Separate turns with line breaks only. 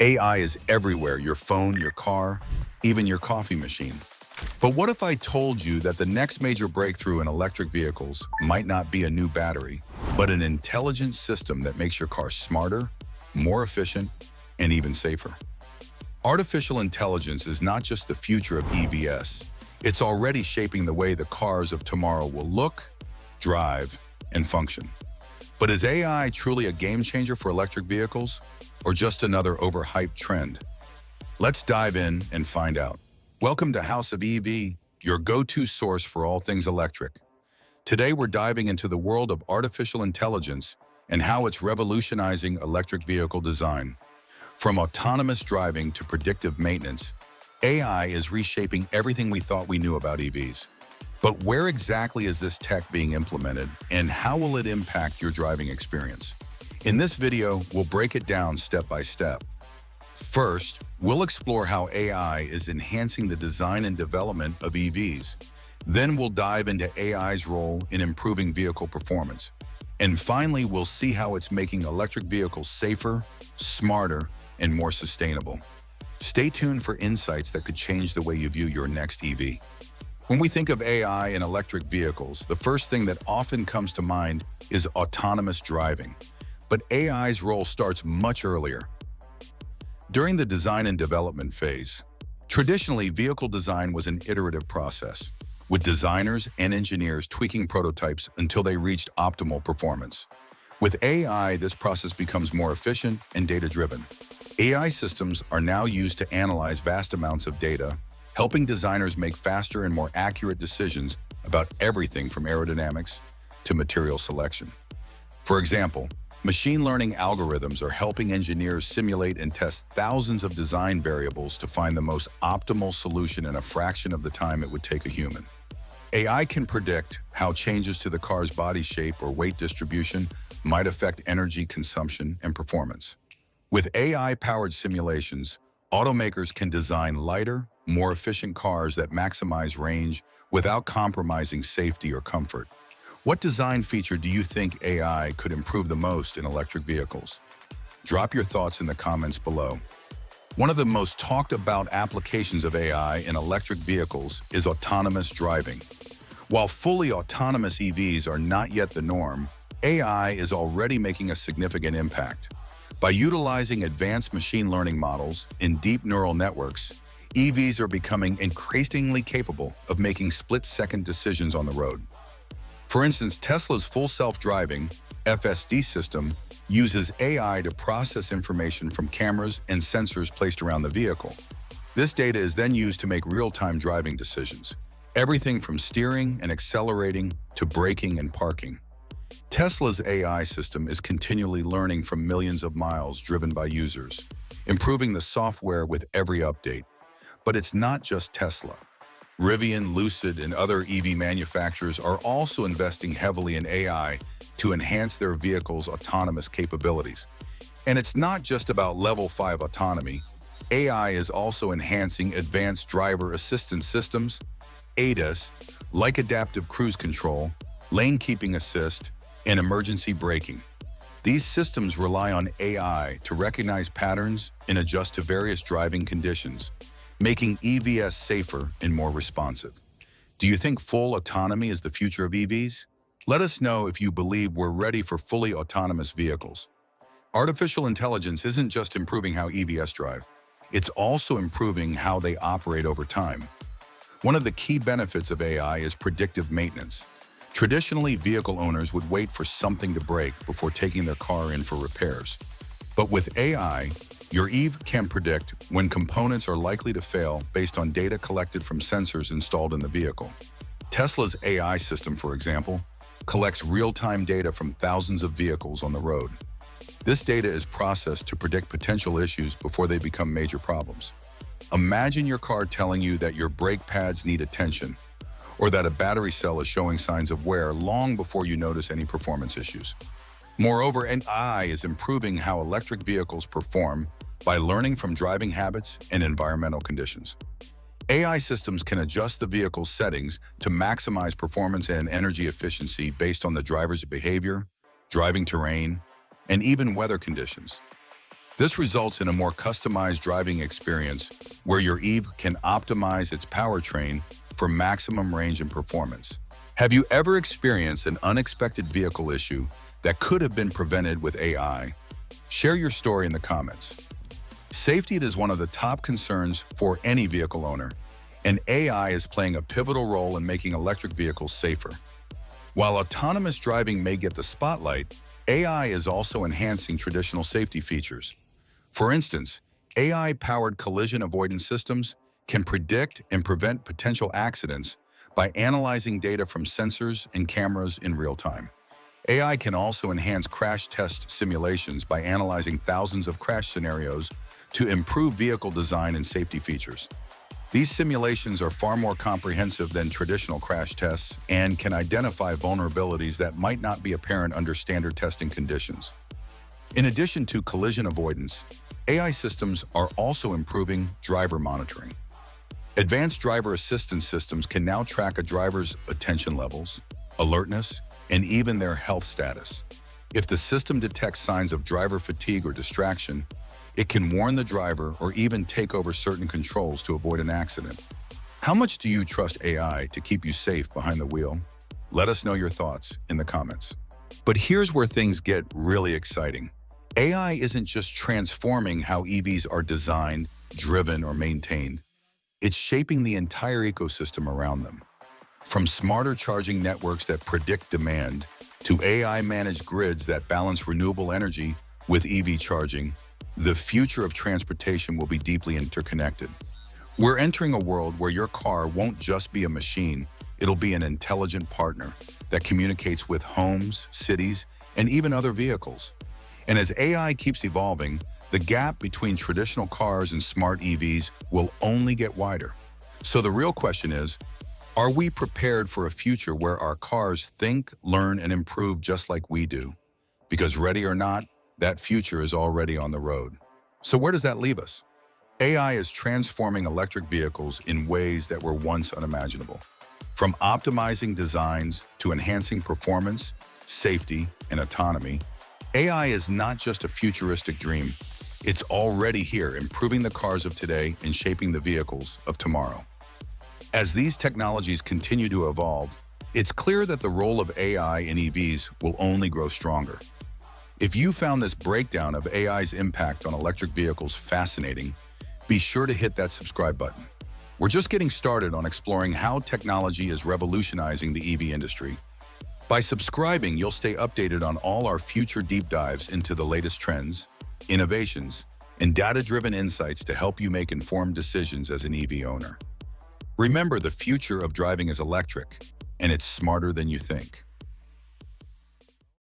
AI is everywhere, your phone, your car, even your coffee machine. But what if I told you that the next major breakthrough in electric vehicles might not be a new battery, but an intelligent system that makes your car smarter, more efficient, and even safer? Artificial intelligence is not just the future of EVs. It's already shaping the way the cars of tomorrow will look, drive, and function. But is AI truly a game changer for electric vehicles, or just another overhyped trend? Let's dive in and find out. Welcome to House of EV, your go-to source for all things electric. Today we're diving into the world of artificial intelligence and how it's revolutionizing electric vehicle design. From autonomous driving to predictive maintenance, AI is reshaping everything we thought we knew about EVs. But where exactly is this tech being implemented, and how will it impact your driving experience? In this video, we'll break it down step by step. First, we'll explore how AI is enhancing the design and development of EVs. Then we'll dive into AI's role in improving vehicle performance. And finally, we'll see how it's making electric vehicles safer, smarter, and more sustainable. Stay tuned for insights that could change the way you view your next EV. When we think of AI in electric vehicles, the first thing that often comes to mind is autonomous driving. But AI's role starts much earlier. During the design and development phase, traditionally vehicle design was an iterative process, with designers and engineers tweaking prototypes until they reached optimal performance. With AI, this process becomes more efficient and data-driven. AI systems are now used to analyze vast amounts of data, helping designers make faster and more accurate decisions about everything from aerodynamics to material selection. For example, machine learning algorithms are helping engineers simulate and test thousands of design variables to find the most optimal solution in a fraction of the time it would take a human. AI can predict how changes to the car's body shape or weight distribution might affect energy consumption and performance. With AI-powered simulations, automakers can design lighter, more efficient cars that maximize range without compromising safety or comfort. What design feature do you think AI could improve the most in electric vehicles? Drop your thoughts in the comments below. One of the most talked about applications of AI in electric vehicles is autonomous driving. While fully autonomous EVs are not yet the norm, AI is already making a significant impact. By utilizing advanced machine learning models in deep neural networks, EVs are becoming increasingly capable of making split-second decisions on the road. For instance, Tesla's full self-driving FSD system uses AI to process information from cameras and sensors placed around the vehicle. This data is then used to make real-time driving decisions, everything from steering and accelerating to braking and parking. Tesla's AI system is continually learning from millions of miles driven by users, improving the software with every update. But it's not just Tesla. Rivian, Lucid, and other EV manufacturers are also investing heavily in AI to enhance their vehicles' autonomous capabilities. And it's not just about level 5 autonomy. AI is also enhancing advanced driver assistance systems, ADAS, like adaptive cruise control, lane keeping assist, and emergency braking. These systems rely on AI to recognize patterns and adjust to various driving conditions, making EVs safer and more responsive. Do you think full autonomy is the future of EVs? Let us know if you believe we're ready for fully autonomous vehicles. Artificial intelligence isn't just improving how EVs drive, it's also improving how they operate over time. One of the key benefits of AI is predictive maintenance. Traditionally, vehicle owners would wait for something to break before taking their car in for repairs. But with AI, your EV can predict when components are likely to fail based on data collected from sensors installed in the vehicle. Tesla's AI system, for example, collects real-time data from thousands of vehicles on the road. This data is processed to predict potential issues before they become major problems. Imagine your car telling you that your brake pads need attention, or that a battery cell is showing signs of wear long before you notice any performance issues. Moreover, AI is improving how electric vehicles perform by learning from driving habits and environmental conditions. AI systems can adjust the vehicle's settings to maximize performance and energy efficiency based on the driver's behavior, driving terrain, and even weather conditions. This results in a more customized driving experience where your EV can optimize its powertrain for maximum range and performance. Have you ever experienced an unexpected vehicle issue that could have been prevented with AI? Share your story in the comments. Safety is one of the top concerns for any vehicle owner, and AI is playing a pivotal role in making electric vehicles safer. While autonomous driving may get the spotlight, AI is also enhancing traditional safety features. For instance, AI-powered collision avoidance systems can predict and prevent potential accidents by analyzing data from sensors and cameras in real time. AI can also enhance crash test simulations by analyzing thousands of crash scenarios to improve vehicle design and safety features. These simulations are far more comprehensive than traditional crash tests and can identify vulnerabilities that might not be apparent under standard testing conditions. In addition to collision avoidance, AI systems are also improving driver monitoring. Advanced driver assistance systems can now track a driver's attention levels, alertness, and even their health status. If the system detects signs of driver fatigue or distraction, it can warn the driver or even take over certain controls to avoid an accident. How much do you trust AI to keep you safe behind the wheel? Let us know your thoughts in the comments. But here's where things get really exciting. AI isn't just transforming how EVs are designed, driven, or maintained. It's shaping the entire ecosystem around them. From smarter charging networks that predict demand, to AI-managed grids that balance renewable energy with EV charging, the future of transportation will be deeply interconnected. We're entering a world where your car won't just be a machine, it'll be an intelligent partner that communicates with homes, cities, and even other vehicles. And as AI keeps evolving, the gap between traditional cars and smart EVs will only get wider. So the real question is, are we prepared for a future where our cars think, learn, and improve just like we do? Because ready or not, that future is already on the road. So where does that leave us? AI is transforming electric vehicles in ways that were once unimaginable. From optimizing designs to enhancing performance, safety, and autonomy, AI is not just a futuristic dream. It's already here, improving the cars of today and shaping the vehicles of tomorrow. As these technologies continue to evolve, it's clear that the role of AI in EVs will only grow stronger. If you found this breakdown of AI's impact on electric vehicles fascinating, be sure to hit that subscribe button. We're just getting started on exploring how technology is revolutionizing the EV industry. By subscribing, you'll stay updated on all our future deep dives into the latest trends, innovations, and data-driven insights to help you make informed decisions as an EV owner. Remember, the future of driving is electric, and it's smarter than you think.